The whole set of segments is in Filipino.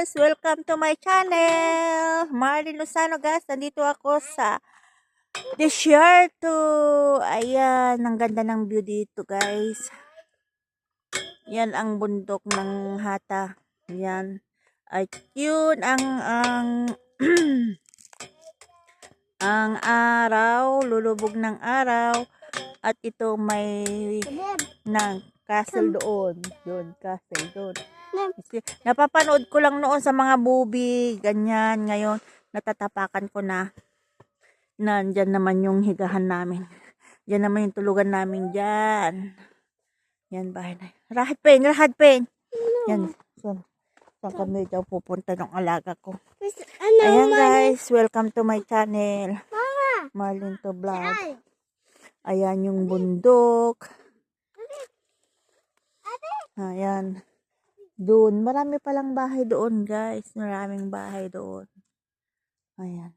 guys! Welcome to my channel! Marlene Lozano guys, nandito ako sa Desierto. Ayan, ang ganda ng view dito guys. Yan ang bundok ng Hata. Yan. At yun ang ang araw, lulubog ng araw. At ito may ng castle doon. Doon, castle doon. Napapanood ko lang noon sa mga movie, ganyan. Ngayon, natatapakan ko na. Nandyan naman yung higahan namin. Diyan naman yung tulugan namin dyan. Yan, bahay na. Rahat pen. Yan. Saan kami daw pupunta ng alaga ko. Ayan guys, welcome to my channel. Marlene to vlog. Ayan yung bundok. Ayan. Doon, marami palang bahay doon guys. Maraming bahay doon. Ayan.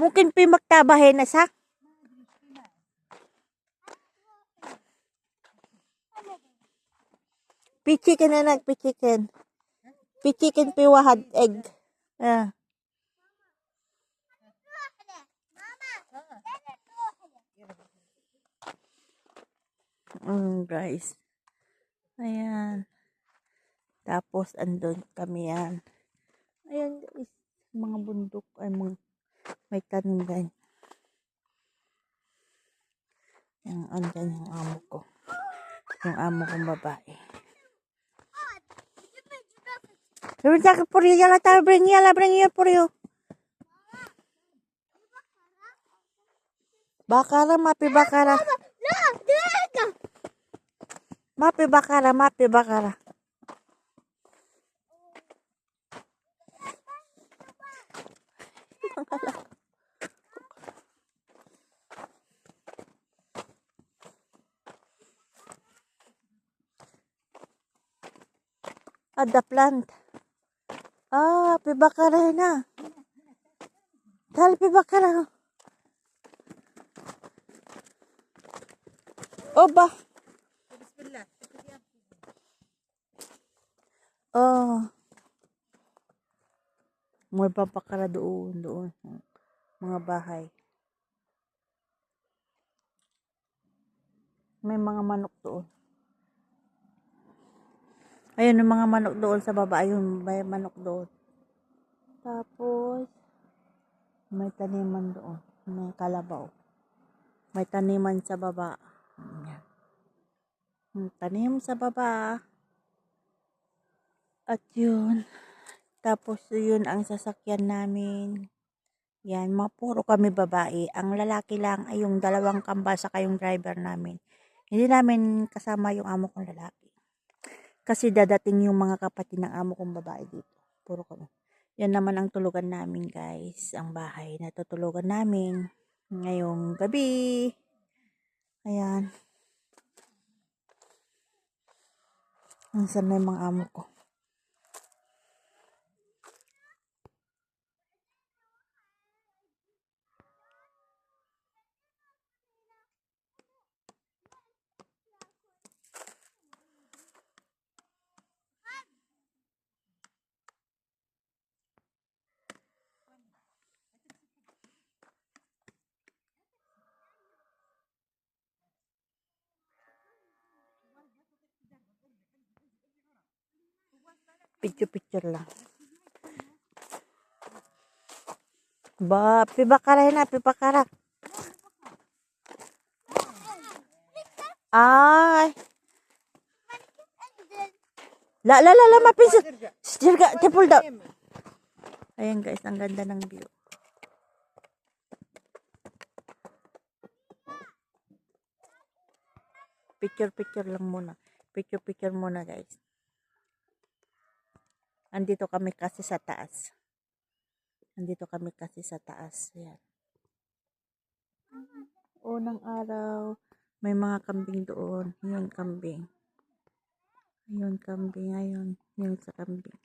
Mungkin pi magtabahin na sa. Pichikin na nagpichikin. Pichikin pi wahad egg. Guys. Ayan. Tapos andun kami yan. Ayan guys. Mga bundok ay mga may tanim ganyan. Yung andyan yung amo ko. Yung amo kong babae. Sabi sa akin, puri yala tayo, bring yala puri. Bakara, mapi bakara. Mapi bakara. Ada plant. Pibakara na. Dahil pibakara. Oba. May babakara doon. Mga bahay. May mga manok doon. Ayun, yung mga manok doon sa baba. Ayun, may manok doon. Tapos, may taniman doon. May kalabaw. May taniman sa baba. Tanim sa baba. At yun. Tapos, yun ang sasakyan namin. Yan, puro kami babae. Ang lalaki lang ay yung dalawang kambal saka yung driver namin. Hindi namin kasama yung amo kong lalaki. Kasi dadating yung mga kapatid ng amo kong babae dito. Puro kami. Yan naman ang tulugan namin guys. Ang bahay na tutulugan namin ngayong gabi. Ayan. Nasaan na yung mga amo ko? Picture lang. Pibakara na, pibakara. Ay. La, mapinsa. Sirga, tipul daw. Ayan guys, ang ganda ng view. Picture lang muna. Picture muna guys. Andito kami kasi sa taas. Ayan. Unang araw, may mga kambing doon. Yun, kambing. Ayun, kambing. Ayun, yun sa kambing.